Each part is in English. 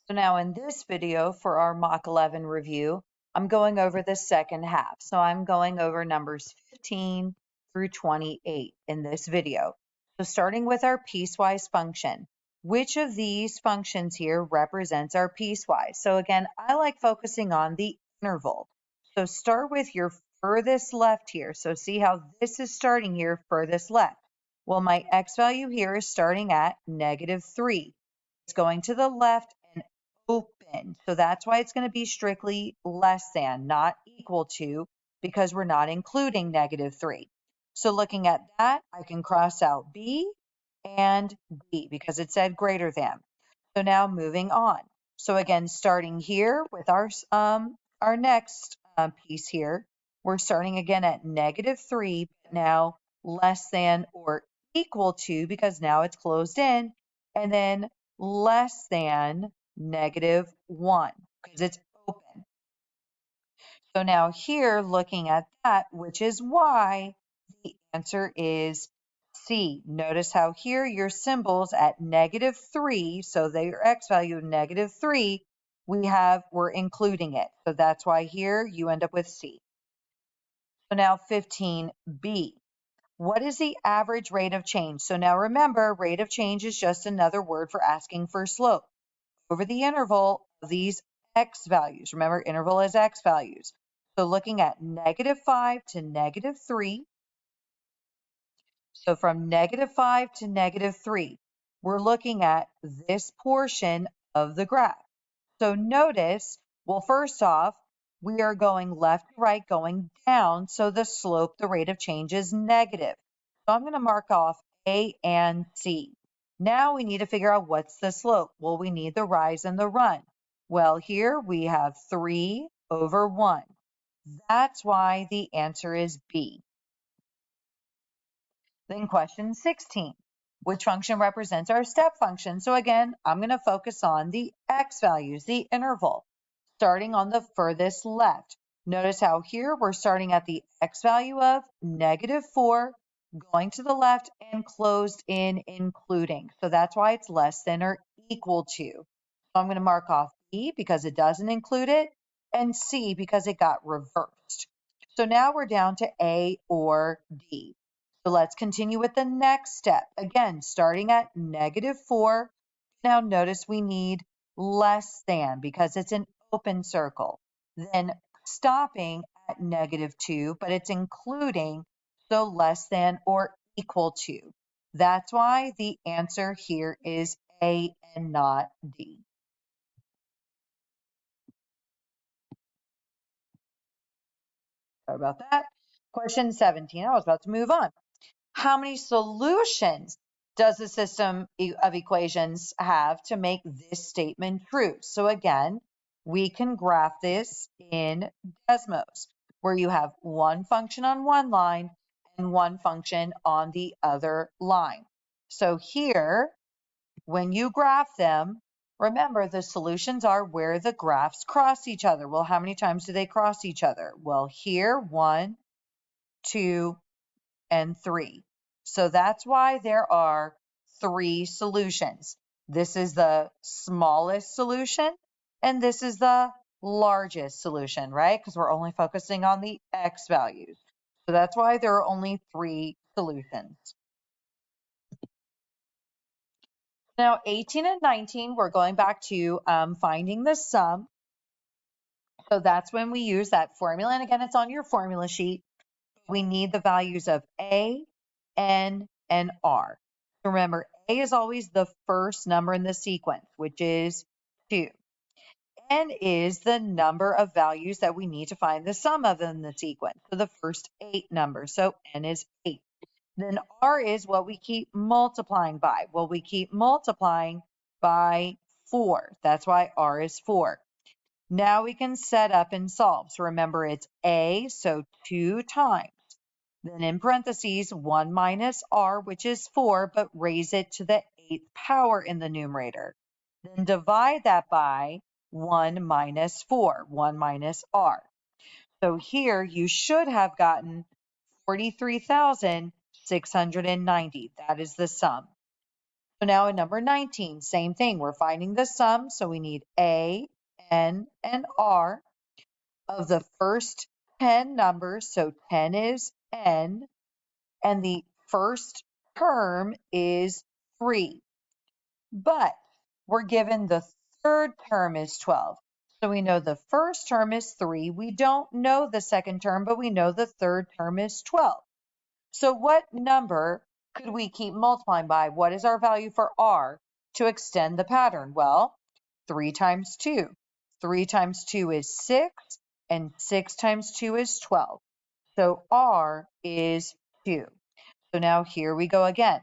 So now in this video for our Mock 11 review, I'm going over the second half. So I'm going over numbers 15 through 28 in this video. So starting with our piecewise function, which of these functions here represents our piecewise? So again, I like focusing on the interval. So start with your furthest left here. So see how this is starting here, furthest left. Well, my x value here is starting at -3. It's going to the left and open. So that's why it's going to be strictly less than, not equal to, because we're not including -3. So looking at that, I can cross out B and B because it said greater than. So now moving on. So again, starting here with our next piece here, we're starting again at -3, but now less than or equal to because now it's closed in, and then less than -1 because it's open. So now here, looking at that, which is why the answer is C. Notice how here your symbols at -3, so their x value -3, we're including it. So that's why here you end up with C. So now 15b. What is the average rate of change? So now remember, rate of change is just another word for asking for slope over the interval of these x values. Remember, interval is x values. So looking at -5 to -3. So from -5 to -3, we're looking at this portion of the graph. So notice, well, first off, we are going left to right, going down. So the slope, the rate of change is negative. So I'm going to mark off A and C. Now we need to figure out what's the slope. Well, we need the rise and the run. Well, here we have 3/1. That's why the answer is B. Then question 16, which function represents our step function? So again, I'm going to focus on the x values, the interval, starting on the furthest left. Notice how here we're starting at the x value of -4, going to the left and closed in including. So that's why it's less than or equal to. So I'm going to mark off B because it doesn't include it, and C because it got reversed. So now we're down to A or D. So let's continue with the next step. Again, starting at -4. Now notice we need less than because it's an open circle. Then stopping at -2, but it's including, so less than or equal to. That's why the answer here is A and not D. Sorry about that. Question 17. I was about to move on. How many solutions does the system of equations have to make this statement true? So again, we can graph this in Desmos, where you have one function on one line and one function on the other line. So here, when you graph them, remember the solutions are where the graphs cross each other. Well, how many times do they cross each other? Well, here, 1, 2, and 3. So that's why there are 3 solutions. This is the smallest solution, and this is the largest solution, right? Because we're only focusing on the x values. So that's why there are only 3 solutions. Now, 18 and 19, we're going back to finding the sum. So that's when we use that formula. And again, it's on your formula sheet. We need the values of A, N, and R. Remember, A is always the first number in the sequence, which is 2. N is the number of values that we need to find the sum of in the sequence. So the first 8 numbers. So N is 8. Then R is what we keep multiplying by. Well, we keep multiplying by 4. That's why R is 4. Now we can set up and solve. So remember, it's A, so 2 times. Then in parentheses, 1 minus R, which is 4, but raise it to the 8th power in the numerator. Then divide that by 1 minus 4, 1 minus R. So here you should have gotten 43,690. That is the sum. So now in number 19, same thing. We're finding the sum. So we need A, N, and R of the first 10 numbers. So 10 is N, and the first term is 3. But we're given the third term is 12. So we know the first term is 3. We don't know the second term, but we know the third term is 12. So what number could we keep multiplying by? What is our value for R to extend the pattern? Well, 3 times 2. 3 times 2 is 6, and 6 times 2 is 12. So R is 2. So now here we go again.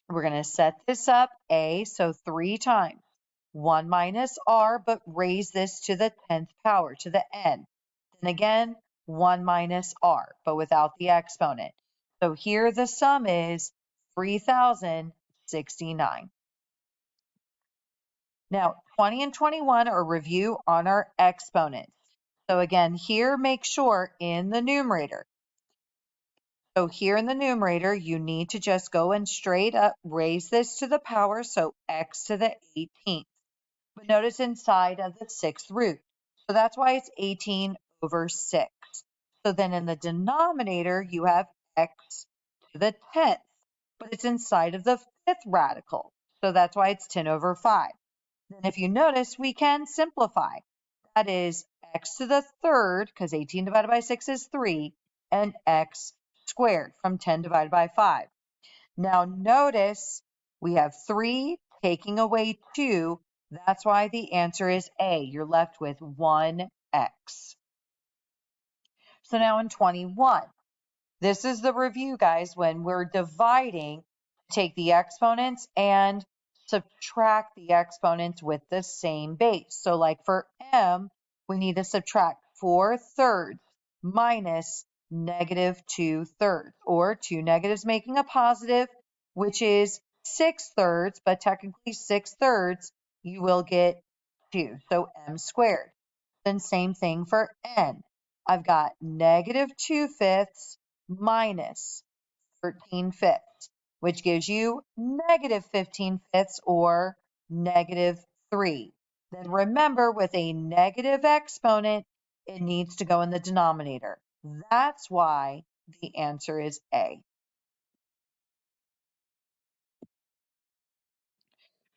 We're going to set this up A, so 3 times 1 minus R, but raise this to the 10th power, to the N. Then again, 1 minus R, but without the exponent. So here the sum is 3,069. Now, 20 and 21 are review on our exponents. So again, here make sure in the numerator. So here in the numerator, you need to just go and straight up raise this to the power, so x to the 18th. But notice inside of the 6th root. So that's why it's 18 over 6. So then in the denominator, you have x to the 10th, but it's inside of the 5th radical. So that's why it's 10 over 5. Then if you notice, we can simplify. That is x to the 3rd, because 18 divided by 6 is 3, and x squared from 10 divided by 5. Now notice we have 3 taking away 2. That's why the answer is A. You're left with 1x. So now in 21, this is the review, guys, when we're dividing, take the exponents and subtract the exponents with the same base. So like for M, we need to subtract 4/3 minus -2/3, or 2 negatives making a positive, which is 6/3, but technically 6/3, you will get 2, so M squared. Then same thing for N. I've got -2/5 minus 13/5, which gives you -15/5, or -3. Then remember, with a negative exponent, it needs to go in the denominator. That's why the answer is A.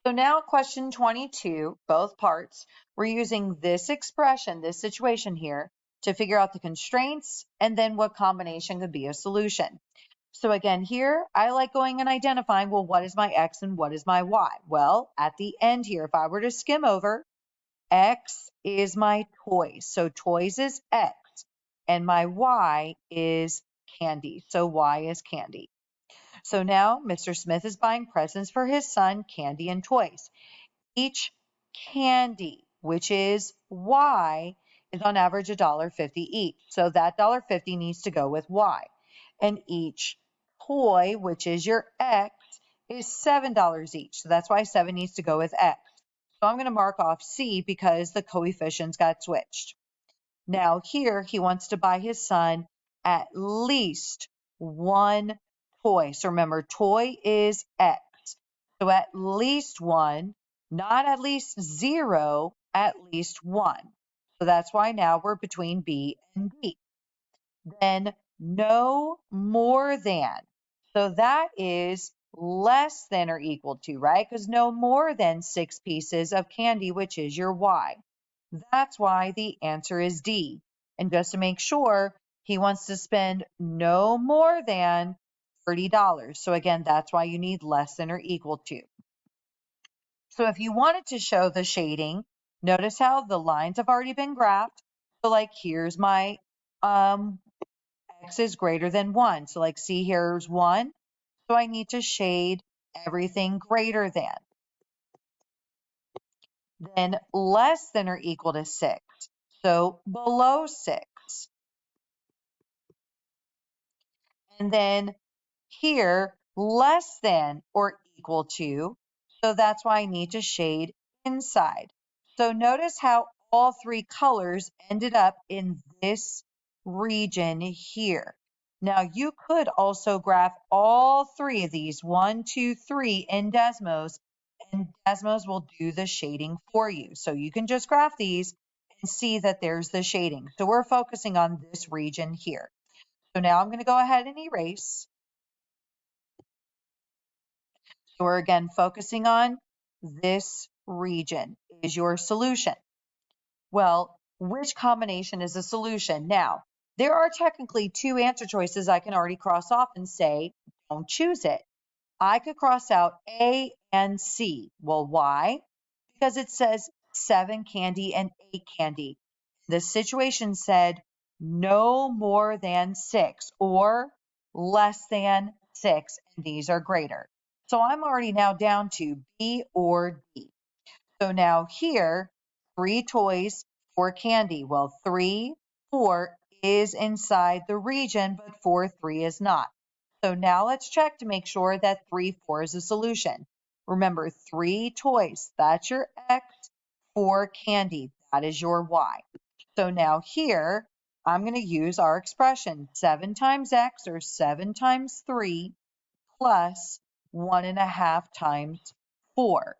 So now question 22, both parts, we're using this expression, this situation here, to figure out the constraints and then what combination could be a solution. So again, here, I like going and identifying, well, what is my X and what is my Y? Well, at the end here, if I were to skim over, X is my toys. So toys is X, and my Y is candy. So Y is candy. So now Mr. Smith is buying presents for his son, candy and toys. Each candy, which is Y, is on average $1.50 each. So that $1.50 needs to go with Y. And each toy, which is your X, is $7 each. So that's why 7 needs to go with X. So I'm going to mark off C because the coefficients got switched. Now here he wants to buy his son at least one toy. So remember, toy is X. So at least one, not at least 0, at least 1. So that's why now we're between B and D. Then no more than. So that is less than or equal to, right? Because no more than 6 pieces of candy, which is your Y. That's why the answer is D. And just to make sure, he wants to spend no more than $30. So again, that's why you need less than or equal to. So if you wanted to show the shading, notice how the lines have already been graphed. So like here's my X is greater than 1. So like see here's 1. So I need to shade everything greater than. Then less than or equal to 6. So below 6. And then here, less than or equal to. So that's why I need to shade inside. So notice how all 3 colors ended up in this region here. Now you could also graph all three of these, 1, 2, 3 in Desmos, and Desmos will do the shading for you. So you can just graph these and see that there's the shading. So we're focusing on this region here. So now I'm going to go ahead and erase. So we're again focusing on this region is your solution. Well, which combination is a solution? Now, there are technically two answer choices I can already cross off and say, don't choose it. I could cross out A and C. Well, why? Because it says 7 candy and 8 candy. The situation said no more than 6 or less than 6, and these are greater. So I'm already now down to B or D. So now here, 3 toys, 4 candy. Well, 3, 4 is inside the region, but 4, 3 is not. So now let's check to make sure that 3, 4 is a solution. Remember, 3 toys, that's your X, 4 candy, that is your Y. So now here, I'm going to use our expression, 7 times X or 7 times 3 plus 1.5 times 4.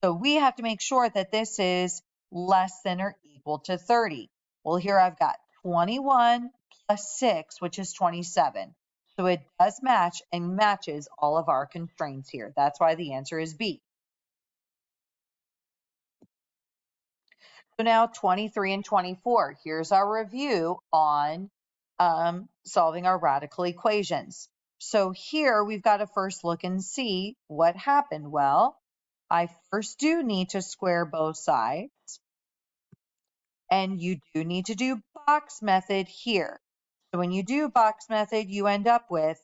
So we have to make sure that this is less than or equal to 30. Well, here I've got 21 plus 6, which is 27. So it does match and matches all of our constraints here. That's why the answer is B. So now 23 and 24. Here's our review on solving our radical equations. So here we've got to first look and see what happened. Well, I first do need to square both sides, and you do need to do box method here. So when you do box method, you end up with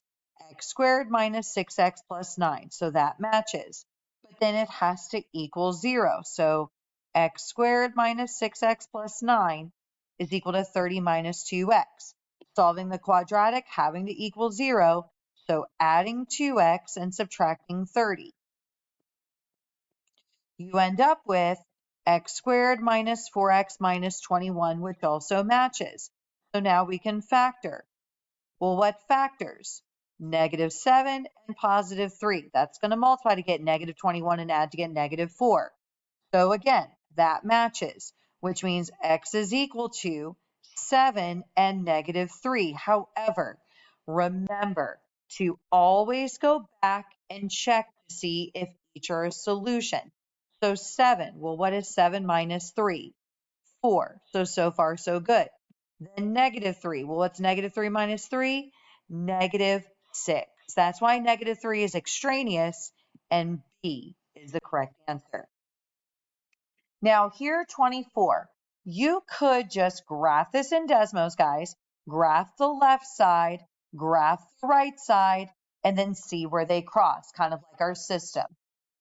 x squared minus 6x plus 9. So that matches. But then it has to equal 0. So x squared minus 6x plus 9 is equal to 30 minus 2x. Solving the quadratic, having to equal 0. So adding 2x and subtracting 30. You end up with x squared minus 4x minus 21, which also matches. So now we can factor. Well, what factors? -7 and +3. That's going to multiply to get -21 and add to get -4. So again, that matches, which means x is equal to 7 and -3. However, remember to always go back and check to see if each are a solution. So 7, well, what is 7 minus 3? 4. So far, so good. Then -3. Well, what's -3 minus 3? -6. That's why -3 is extraneous and B is the correct answer. Now here, 24. You could just graph this in Desmos, guys. Graph the left side, graph the right side, and then see where they cross, kind of like our system.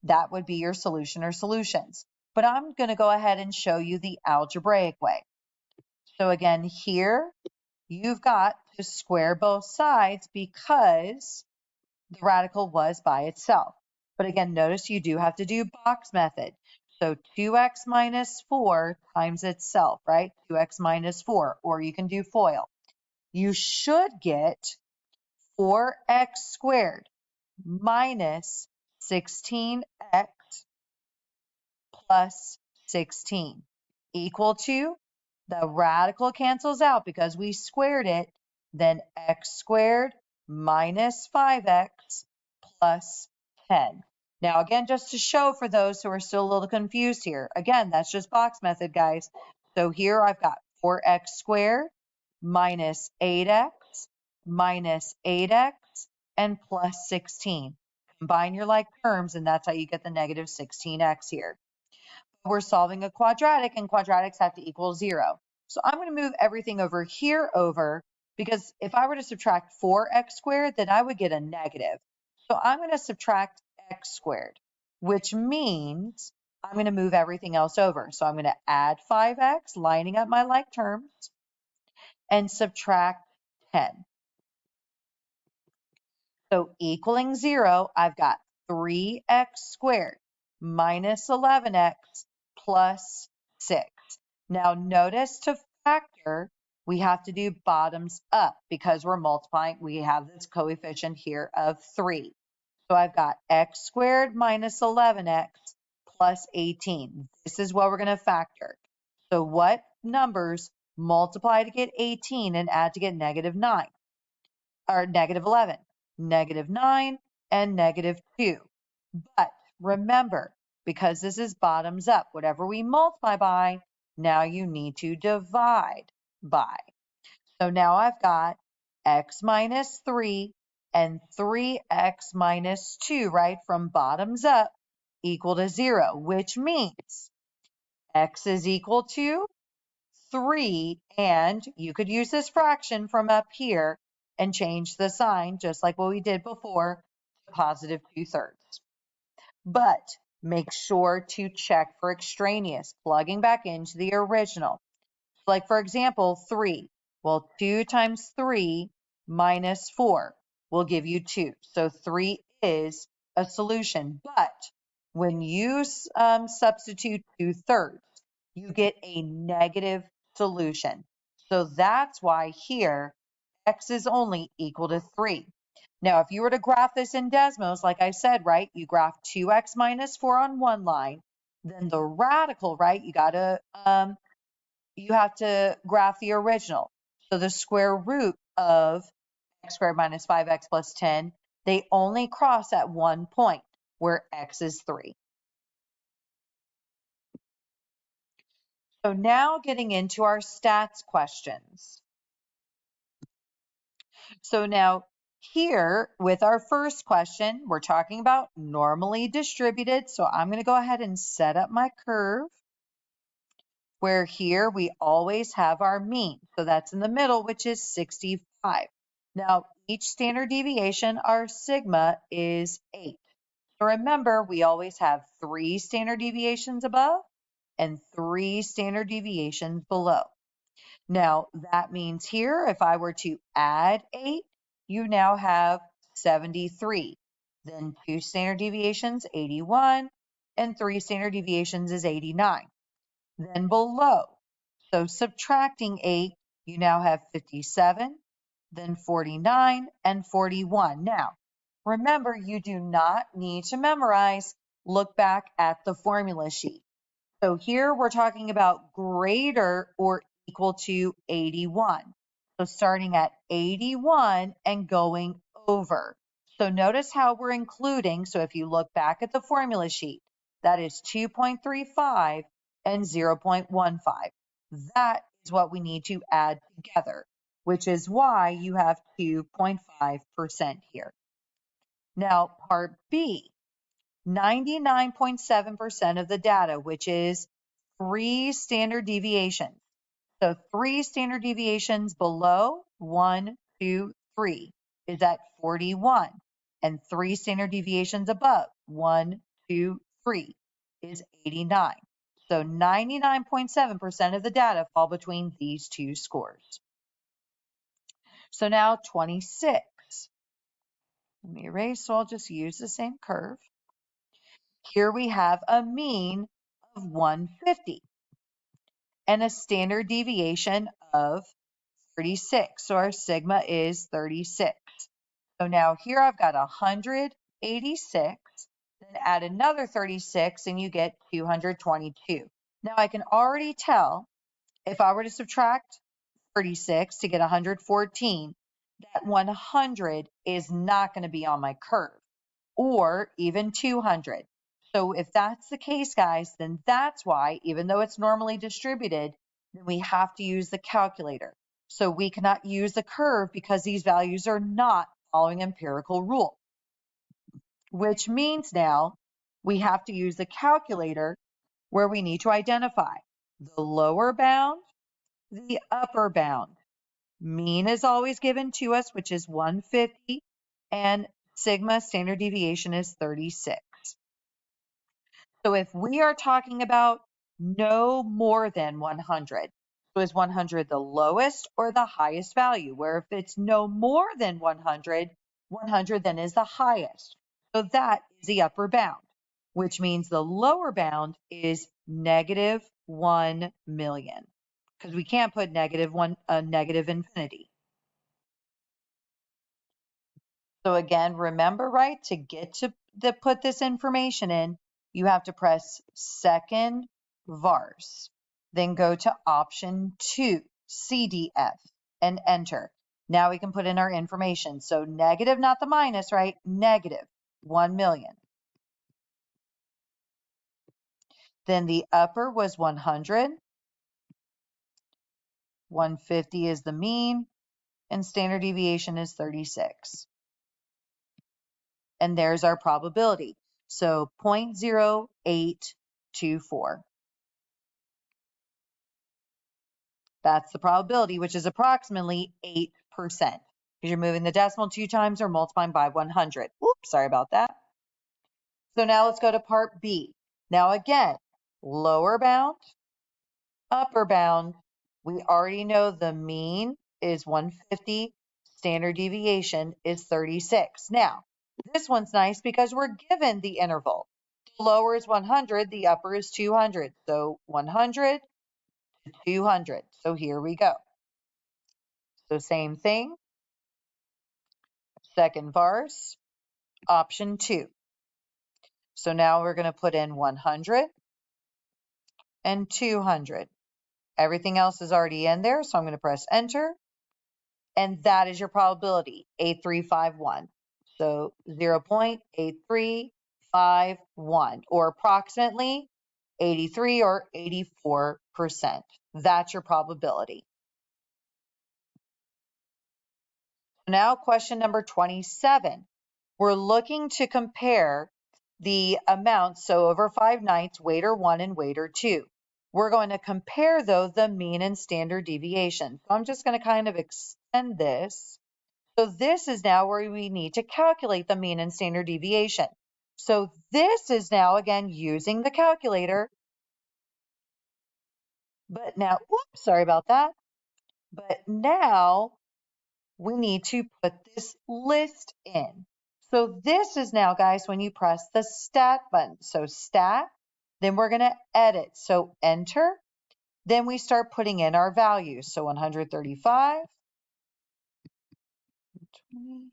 That would be your solution or solutions. But I'm going to go ahead and show you the algebraic way. So again, here you've got to square both sides because the radical was by itself. But again, notice you do have to do box method. So 2x minus 4 times itself, right? 2x minus 4, or you can do FOIL. You should get 4x squared minus 16x plus 16 equal to, the radical cancels out because we squared it, then x squared minus 5x plus 10. Now, again, just to show for those who are still a little confused here, again, that's just box method, guys. So here I've got 4x squared minus 8x minus 8x and plus 16. Combine your like terms, and that's how you get the negative 16x here. We're solving a quadratic, and quadratics have to equal 0. So I'm going to move everything over here because if I were to subtract 4x squared, then I would get a negative. So I'm going to subtract x squared, which means I'm going to move everything else over. So I'm going to add 5x, lining up my like terms, and subtract 10. So equaling 0, I've got 3x squared minus 11x plus 6. Now notice to factor, we have to do bottoms up because we're multiplying. We have this coefficient here of 3. So I've got x squared minus 11x plus 18. This is what we're going to factor. So what numbers multiply to get 18 and add to get negative 9? Or negative 11, negative 9, and negative 2. But remember, because this is bottoms up, whatever we multiply by, now you need to divide by. So now I've got x minus 3 and 3x minus 2, right, from bottoms up equal to 0, which means x is equal to 3, and you could use this fraction from up here and change the sign, just like what we did before, to positive 2/3. But make sure to check for extraneous, plugging back into the original. Like, for example, 3. Well, 2 times 3 minus 4 will give you 2. So 3 is a solution. But when you substitute 2/3, you get a negative solution. So that's why here, x is only equal to 3. Now, if you were to graph this in Desmos, like I said, right, you graph 2x minus 4 on one line, then the radical, right, you have to graph the original. So the square root of x squared minus 5x plus 10, they only cross at one point where x is 3. So now getting into our stats questions. So now here with our first question, we're talking about normally distributed. So I'm going to go ahead and set up my curve where here we always have our mean. So that's in the middle, which is 65. Now each standard deviation, our sigma is 8. So remember, we always have 3 standard deviations above and 3 standard deviations below. Now, that means here, if I were to add 8, you now have 73. Then 2 standard deviations, 81, and 3 standard deviations is 89. Then below, so subtracting 8, you now have 57, then 49, and 41. Now, remember, you do not need to memorize. Look back at the formula sheet. So here we're talking about greater or equal to 81. So starting at 81 and going over. So notice how we're including. So if you look back at the formula sheet, that is 2.35 and 0.15. That is what we need to add together, which is why you have 2.5% here. Now, part B, 99.7% of the data, which is 3 standard deviations. So 3 standard deviations below 1, 2, 3 is at 41. And 3 standard deviations above 1, 2, 3 is 89. So 99.7% of the data fall between these two scores. So now 26. Let me erase, so I'll just use the same curve. Here we have a mean of 150 and a standard deviation of 36. So our sigma is 36. So now here I've got 186, then add another 36 and you get 222. Now I can already tell if I were to subtract 36 to get 114, that 100 is not going to be on my curve, or even 200. So if that's the case, guys, then that's why, even though it's normally distributed, then we have to use the calculator. So we cannot use the curve because these values are not following empirical rule, which means now we have to use the calculator where we need to identify the lower bound, the upper bound. Mean is always given to us, which is 150, and sigma standard deviation is 36. So if we are talking about no more than 100, so is 100 the lowest or the highest value? Where if it's no more than 100, 100 then is the highest. So that is the upper bound, which means the lower bound is negative 1 million. because we can't put negative infinity. So again, remember, right, to get to put this information in, you have to press second vars, then go to option 2, CDF, and enter. Now we can put in our information. So negative, not the minus, right? Negative 1 million. Then the upper was 100. 150 is the mean, and standard deviation is 36. And there's our probability. So 0.0824. That's the probability, which is approximately 8%. Because you're moving the decimal 2 times or multiplying by 100. Oops, sorry about that. So now let's go to part B. Now again, lower bound, upper bound. We already know the mean is 150. Standard deviation is 36. Now, this one's nice because we're given the interval. The lower is 100, the upper is 200. So 100 to 200. So here we go. So same thing, second vars, option 2. So now we're going to put in 100 and 200. Everything else is already in there, so I'm going to press enter. And that is your probability, 8351. So 0.8351, or approximately 83 or 84%. That's your probability. Now question number 27. We're looking to compare the amounts, so over 5 nights, waiter 1 and waiter 2. We're going to compare, though, the mean and standard deviation. So I'm just going to kind of extend this. So this is now where we need to calculate the mean and standard deviation. So this is now, again, using the calculator. But now, oops, sorry about that. But now we need to put this list in. So this is now, guys, when you press the stat button. So stat, then we're going to edit. So enter. Then we start putting in our values. So 135, 20.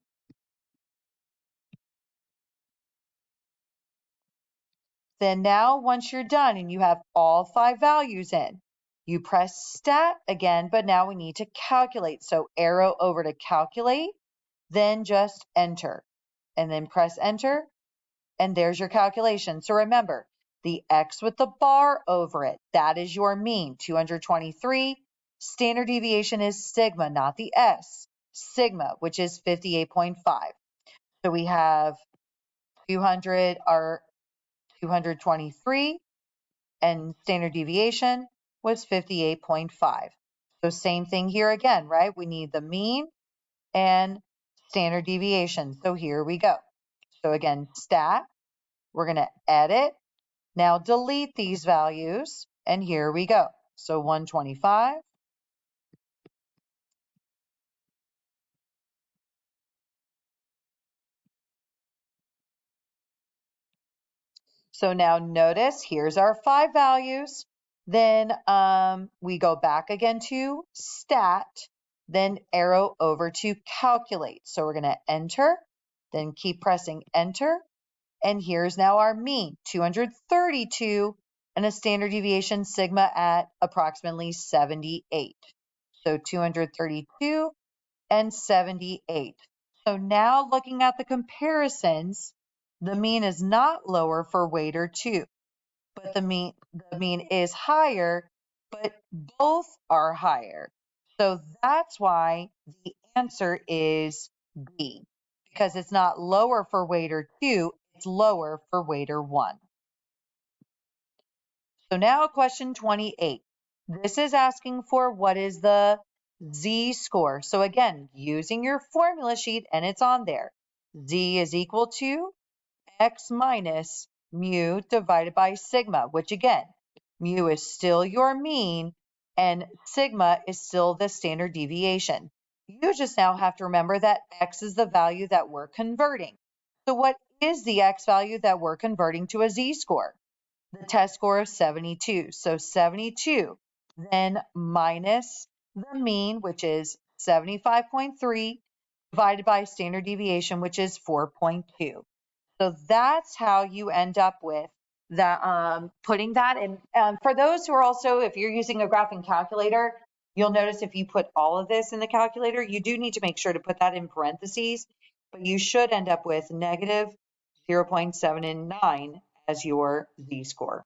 Then now, once you're done and you have all 5 values in, you press stat again, but now we need to calculate. So arrow over to calculate, then just enter, and then press enter, and there's your calculation. So remember, the X with the bar over it, that is your mean, 223. Standard deviation is sigma, not the S. Sigma, which is 58.5. So we have 223, and standard deviation was 58.5. So same thing here again, right? We need the mean and standard deviation. So here we go. So again, stat, we're going to edit. Now delete these values, and here we go. So 125. So now notice, here's our 5 values. Then we go back again to stat, then arrow over to calculate. So we're going to enter, then keep pressing enter. And here's now our mean, 232, and a standard deviation sigma at approximately 78. So 232 and 78. So now looking at the comparisons, the mean is not lower for waiter 2, but the mean is higher, but both are higher. So that's why the answer is B, because it's not lower for waiter 2, it's lower for waiter 1. So now question 28. This is asking for what is the z-score. So again, using your formula sheet, and it's on there. Z is equal to x minus mu divided by sigma, which again, mu is still your mean and sigma is still the standard deviation. You just now have to remember that x is the value that we're converting. So what is the x value that we're converting to a z-score? The test score is 72. So 72 then minus the mean, which is 75.3, divided by standard deviation, which is 4.2. So that's how you end up with the putting that in. For those who are also, if you're using a graphing calculator, you'll notice if you put all of this in the calculator, you do need to make sure to put that in parentheses, but you should end up with negative 0.79 as your Z-score.